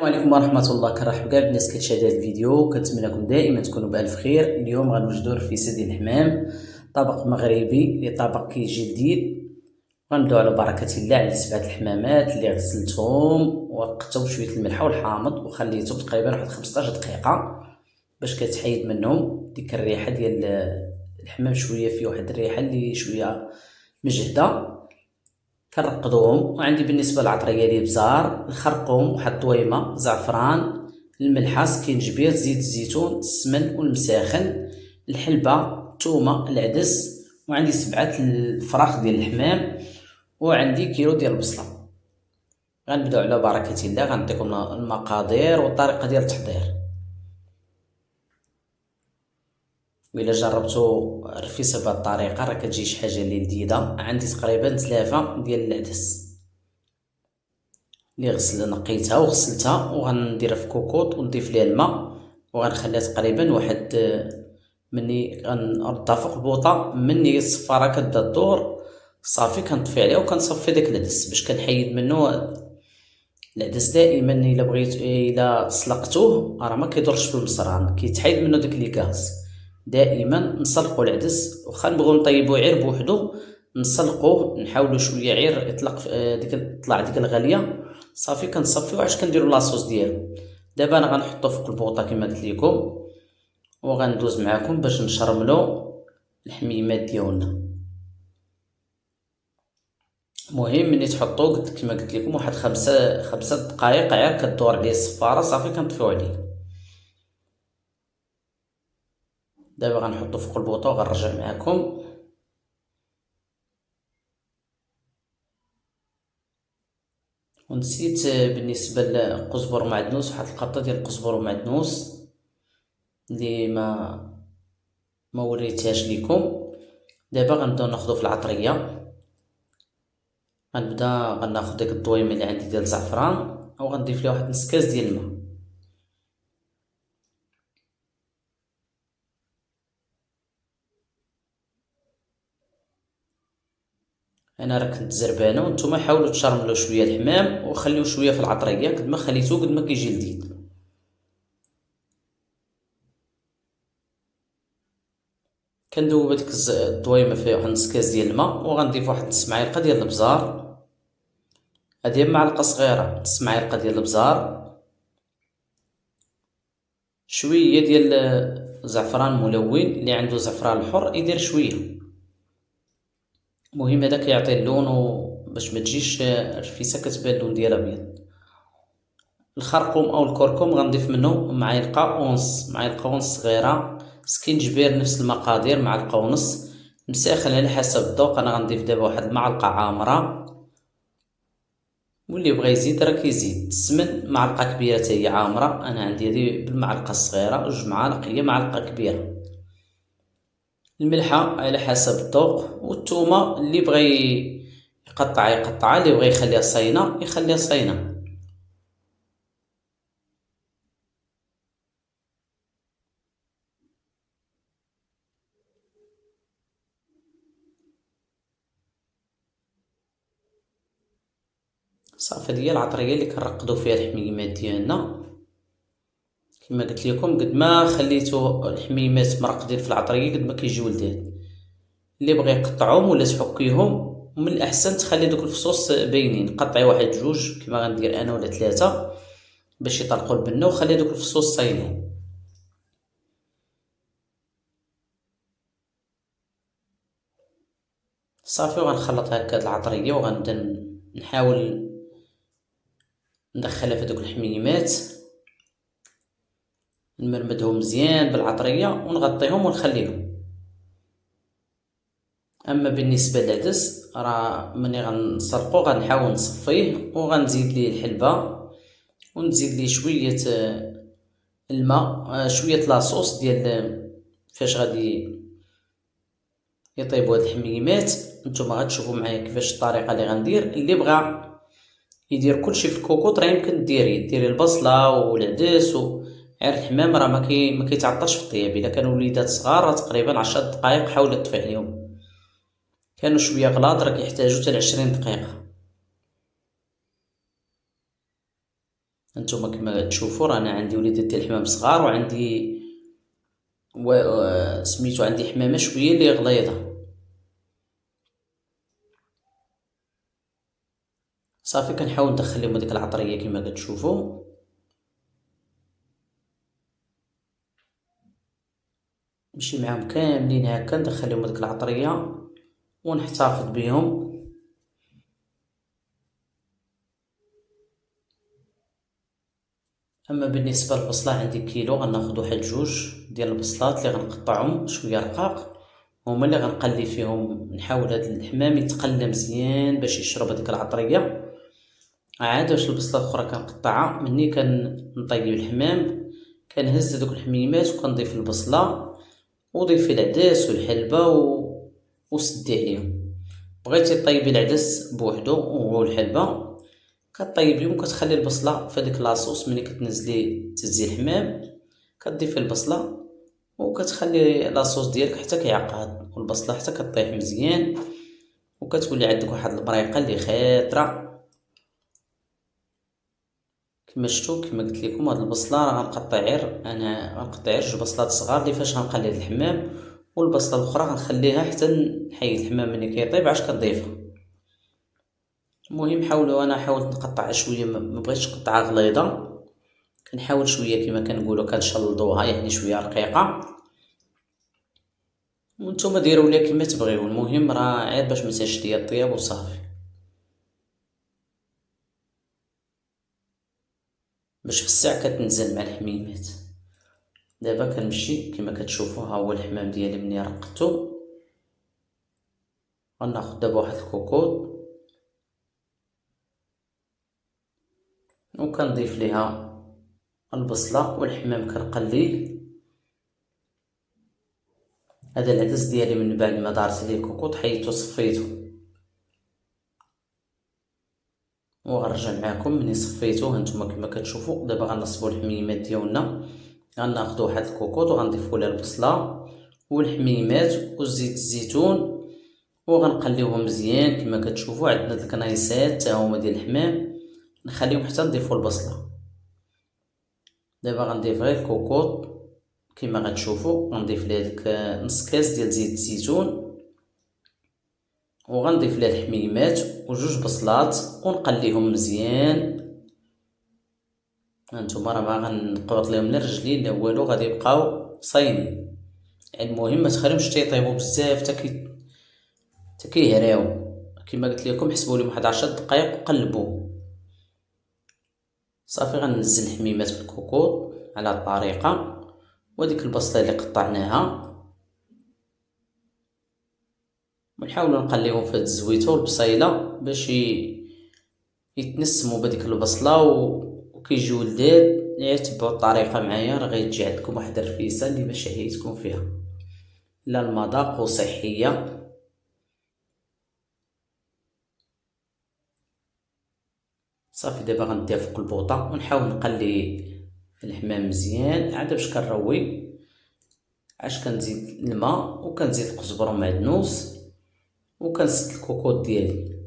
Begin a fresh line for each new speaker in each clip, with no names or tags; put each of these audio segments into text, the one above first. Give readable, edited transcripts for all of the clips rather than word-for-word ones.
السلام عليكم ورحمة الله. كنرحب كاع بالناس كتشاهد هذا الفيديو، كنتمنىكم دائما تكونوا بألف خير. اليوم غنوجدوا رفيسة ديال الحمام، طبق مغربي اللي طبق كيجي جديد. غنبداو على بركة الله على 7 الحمامات اللي غسلتهم ووقفتهم بشوية الملح والحامض وخليتهم تقريبا واحد 15 دقيقة باش كتحيد منهم ديك الريحة ديال الحمام. شوية فيه واحد الريحة اللي شوية مجهدة. كنرقدوهم، وعندي بالنسبه للعطريه ديال البزار، الخرقوم، واحد الطويمه، زعفران، الملحه، سكينجبير، زيت الزيتون، السمن والمساخن، الحلبه، الثومه، العدس، وعندي 7 الفراخ ديال الحمام، وعندي كيلو ديال البصله. غنبداو على بركه الله. غنعطيكم المقادير والطريقه ديال التحضير. وإلا جربتو الرفيسه بهذه الطريقه راه كتجي شي حاجه اللي لذيذه. عندي تقريبا 3 ديال العدس اللي نقيتها وغسلتها، وغنديرها في كوكوط ونضيف ليها الماء وغنخليها تقريبا واحد مني غنردها فوق البوطه. مني الصفاره كتبدا الدور صافي كنطفي عليها وكنصفي داك العدس باش كنحيد منه العدس. دائما الا سلقتوه راه ما كيضرش في المصران، كيتحيد منه داك لي غاز. دائما نسلقوا العدس، واخا نبغيو نطيبوه غير بوحدو نسلقوه، نحاولوا شويه غير يطلق تطلع ديك الغاليه صافي كنصفيو عاد كنديروا لاصوص ديالو. دابا انا غنحطو فوق البوطه كما قلت لكم، وغندوز معاكم باش نشرملو الحميمات ديالنا. مهم ملي تحطو كما قلت لكم واحد 5 دقائق غير كدور عليه الصفاره صافي كنطفيو عليه. دابا غنحطو فوق البوطه وغنرجع معاكم. ونسيت بالنسبه للقزبر ومعدنوس، واحد القطه ديال القزبر ومعدنوس اللي ما وريتهاش لكم. دابا غنبداو ناخذو في العطريه. غناخذ ديك الطويمه اللي عندي ديال الزعفران وغنضيف ليها واحد نص كاس ديال الماء. انا راه كنت زربانه، وانتم حاولوا تشرملوا شويه الحمام وخليوه شويه في العطريه. قد ما خليتوه قد ما كيجي لذيذ. كندوب هذيك الطويمه فيها واحد نص كاس ديال الماء، وغنضيف واحد نص معلقه ديال البزار. هذه معلقه صغيره، نص معلقه ديال البزار، شويه ديال زعفران ملون، اللي عنده زعفران الحر يدير شويه. المهم هذا كيعطي اللون باش ما تجيش الرفيسه كتبان اللون ديالها ابيض. الخرقوم او الكركم غنضيف منه معلقه ونص صغيره. سكينجبير نفس المقادير معلقه ونص. مساخن على حسب الذوق، انا غنضيف دابا واحد المعلقه عامره، واللي بغى يزيد راه كيزيد. السمن معلقه كبيره حتى هي عامره، انا عندي هذه بالمعلقه الصغيره. 2 معالق هي معلقه كبيره. الملحه على حسب الذوق، والثومه اللي بغى يقطع، اللي بغى يخليها صاينه يخليها صاينه. صافي هي العطريه اللي كنرقدو فيها الحميمات ديالنا. كما قلت لكم قد ما خليتو الحميمات مرقدين في العطريه قد ما كيجيو لذاذ. اللي بغى يقطعهم ولا تحكيهم، من الاحسن تخلي دوك الفصوص باينين. قطعي واحد 2 كما غندير انا ولا 3 باش يطلقوا البنه، وخلي دوك الفصوص صاينين. صافي وغنخلط هكا العطريه وغنبدا نحاول ندخلها في دوك الحميمات، نمرمدهم مزيان بالعطريه ونغطيهم ونخليهم. اما بالنسبه للعدس راه ملي غنسلقو غنحاول نصفيه وغنزيد ليه الحلبه ونزيد ليه شويه الماء، شويه لاصوص ديال فاش غادي يطيبوا هاد الحميمات. نتوما غتشوفوا معايا كيفاش الطريقه اللي غندير. اللي بغى يدير كلشي في الكوكوط راه يمكن ديري البصله والعدس غير الحمام راه ما كيتعطاش في الطياب. الا كانوا وليدات صغار تقريبا 10 دقائق حاول تطفي عليهم، كانوا شويه غلاط راه كيحتاجوا حتى 20 دقيقه. هانتوما كما تشوفوا رانا عندي وليدات ديال الحمام صغار، وعندي سميتو عندي حمامه شويه اللي غليظه. صافي كنحاول ندخل لهم هذيك العطريه كما كتشوفوا. نمشي معاهم كاملين هكا، ندخل لهم هذيك العطريه ونحتفظ بهم. اما بالنسبه للبصله عندي كيلو، غناخذ واحد جوج ديال البصلات اللي غنقطعهم شويه رقاق، هما اللي غنقلي فيهم. نحاول هذا الحمام يتقلى مزيان باش يشرب هذيك العطريه. عاد واش البصله الاخرى كنقطعها مني كنطيب الحمام، كنهز هذوك الحميمات وكنضيف البصله وضيفي العدس والحلبه وسدي عليهم. بغيتي طيبي العدس بوحدو والحلبه كطيبيهم، وكتخلي البصله في هذيك لاصوص. ملي كتنزلي تهزي الحمام كتضيفي البصله وكتخلي لاصوص ديالك حتى كيعقد، والبصله حتى كطيح مزيان، وكتولي عندك واحد المريقه اللي خاطره. كما شفتوا كما قلت لكم هاد البصله راه غنقطع غير جوج بصلات صغار اللي فاش غنقلي الحمام، والبصله الاخرى غنخليها حتى نحيد الحمام ملي كيطيب عاد كنضيفها. المهم حاولوا، انا حاولت نقطعها شويه، ما بغيتش نقطعها غليظه، كنحاول شويه كما كنقولوا كنشلضوها يعني شويه رقيقه، وانتم ديروا ليها كما تبغيو. المهم راه غير باش ما تنساش ليا الطياب وصافي. باش في الساعه كتنزل مع الحميمات. دابا كنمشي كما كتشوفوا، ها هو الحمام ديالي مني رقدتو. غناخذ دابا واحد الكوكوط وكنضيف ليها البصله والحمام كنقليه. هذا العدس ديالي من بعد ما دارت ليه الكوكوط حيدتو صفيتو، وغنرجع معكم مني صفيتو. هانتوما كما كتشوفوا دابا غنصبوا الحميمات ديالنا. غناخذ واحد الكوكوط وغنضيفوا له البصله والحميمات وزيت الزيتون وغنقليوهم مزيان. كما كتشوفوا عندنا د الكنايسات حتى هما ديال الحمام، نخليهم حتى نضيفوا البصله. دابا غنضيف غير الكوكوط كما غتشوفوا، غنضيف ليه ديك نص كاس ديال زيت الزيتون، وغنضيف ليه الحميمات وجوج بصلات ونقليهم مزيان. هانتوما راه ما غنقبط لهم لا الرجلين لا والو، غادي يبقاو صاينين. المهم ما تخليهمش تيطيبوا بزاف حتى كيهراو. كما قلت لكم حسبوا لهم واحد 10 دقائق وقلبوا. صافي غننزل الحميمات في الكوكوط على الطريقه، وديك البصله اللي قطعناها ونحاولوا نقليهم في هاد الزويته والبصيله باش يتنسموا بهذيك البصله وكيجيو لذاذ. غير تبعوا الطريقه معايا راه غيجي عندكم واحد الرفيسه اللي ما شهيتكم فيها، لا المذاق وصحيه. صافي دابا غنديها فوق البوطه ونحاول نقلي الحمام مزيان. عاد باش كنروي عاش كنزيد الماء وكنزيد القزبر ومعدنوس وكنسد الكوكوط ديالي.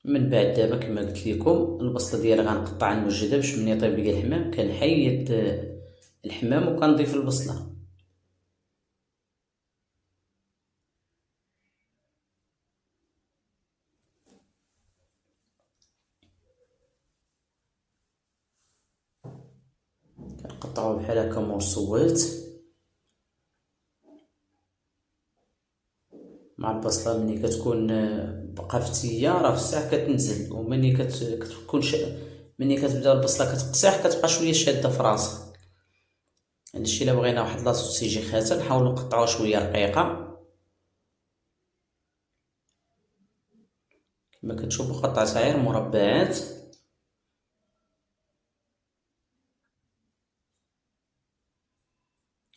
من بعد دابا كما قلت لكم البصله ديالي غنقطعها نوجدها باش ملي يطيب ليا الحمام كنحيد الحمام وكنضيف البصله. كنقطعوه بحال هكا مرصوات مع البصله. ملي كتكون بقى فتيه راه في الساعه كتنزل، وملي كتكون ملي كتبدا البصله كتقصيح كتبقى شويه شاده في راسها. هادشي الا بغينا واحد لاصوص يجي خاتر نحاولوا نقطعوه شويه رقيقه. كما كتشوفوا قطعتها غير مربعات.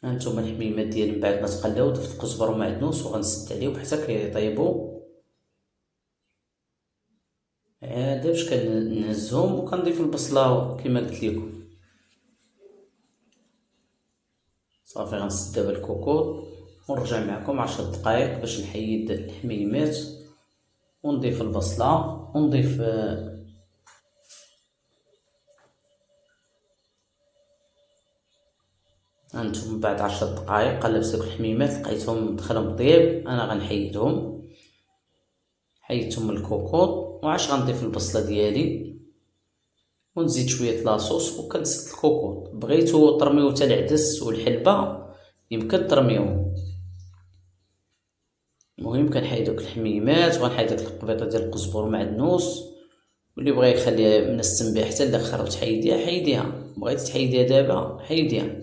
هانتوما الحميمات ديالي من بعد ما تقلاو ضفت القزبر ومعدنوس وغنسد عليهم حتى كيطيبوا. هذا باش كنهزهم وكنضيف البصله كما قلت لكم. صافي غنسد دابا الكوكوط ونرجع معكم 10 دقائق باش نحيد الحميمات ونضيف البصله ونضيف هانتوما بعد 10 دقائق قلبت دوك الحميمات لقيتهم دخلهم طيب. انا غنحيدهم، حيدتهم من الكوكوط. وعاش غنضيف البصله ديالي ونزيد شويه لاصوص وكنسد الكوكوط. بغيتو ترميو حتى العدس والحلبه يمكن ترميوهم. المهم كنحيد دوك الحميمات وغنحيد ديك القبيطه ديال القزبر ومعدنوس، واللي بغى يخليها من السنبيح حتى الاخر وتحيديها حيديها، بغيتي تحيديها دابا حيديها.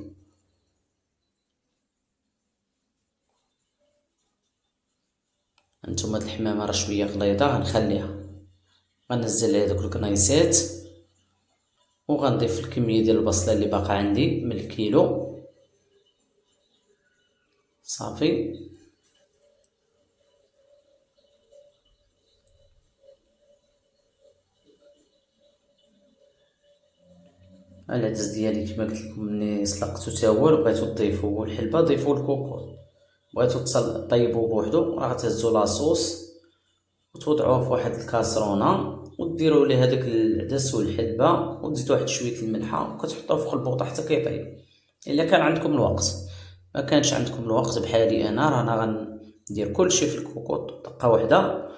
هانتوما هاد الحمامه راه شويه غليظه غنخليها. غنزل عليها دوك الكنيسات وغنضيف الكميه ديال البصله اللي باقا عندي من الكيلو صافي. العدس ديالي كما قلت لكم ملي سلقتو تا هو بغيتو تضيفو والحلبه ضيفو الكوكوط. بغيتو طيبو بوحدو راه تهزو لاصوص وتوضعوه في واحد الكاسرونه وديروا ليه هذاك العدس والحلبه وتزيدوا واحد شويه الملحه وكتحطوه فوق البوطه حتى كيطيب. الا كان عندكم الوقت، ما كانش عندكم الوقت بحالي انا رانا غندير كلشي في الكوكوط دقه واحده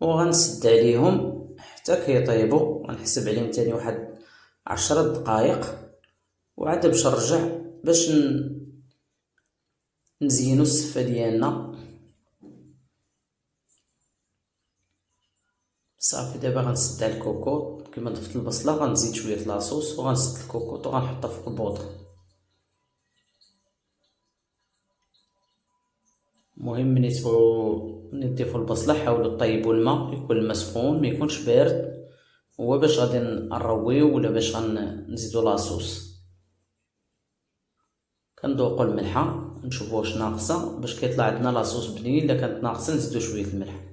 وغنسد عليهم حتى كيطيبوا. غنحسب عليهم تاني واحد 10 دقائق وعاد باش نرجع باش نزينو السفه ديالنا صافي. دابا غنسد على الكوكوط كما ضفت البصله غنزيد شويه لاصوص وغنسد الكوكوط وغنحطها فوق البوطه. المهم ملي تضيفوا البصله حاولوا طيبوا الماء، يكون الماء سخون ما يكونش بارد، هو باش غادي نرويو ولا باش غنزيدو لاصوص. كنذوقوا الملحه نشوفوا واش ناقصه باش كيطلع عندنا لاصوص بنين. الا كانت ناقصه نزيدو شويه الملح.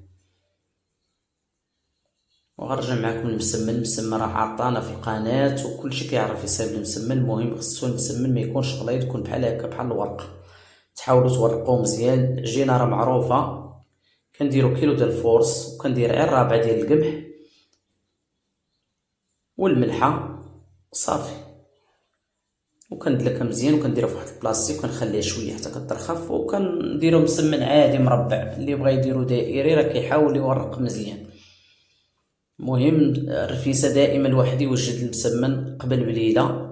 وغنرجع معكم المسمن راه عطانا في القناه وكلشي كيعرف يصايب المسمن. المهم خصو المسمن ما يكونش غليظ، يكون بحال هكا بحال الورقه. تحاولوا تورقوه مزيان. العجينه راه معروفه، كنديروا كيلو ديال الفورص وكندير غير ربع ديال القمح والملحه صافي، وكندلكها مزيان وكنديرها في واحد البلاصتيك وكنخليها شويه حتى كترخف. وكنديرو مسمن عادي مربع، اللي بغى يديرو دائري راه كيحاول يورق مزيان. المهم الرفيسه دائما الواحد يوجد المسمن قبل بليله.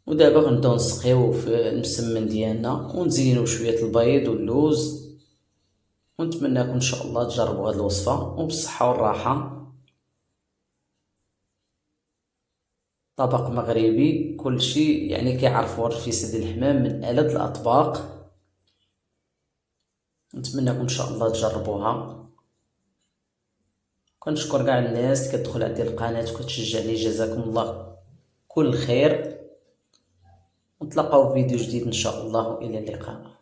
ودابا غنبداو نسقيو في المسمن ديالنا ونزينو بشويه البيض واللوز. ونتمنىكم ان شاء الله تجربوا هذه الوصفه وبالصحه والراحه. طبق مغربي كلشي يعني كيعرفوا الرفيسه ديال الحمام من ألذ الاطباق. نتمنىكم ان شاء الله تجربوها. كنشكر كاع الناس اللي كتدخل عندي القناه وكتشجعني، جزاكم الله كل خير. ونتلاقاو في فيديو جديد ان شاء الله، والى اللقاء.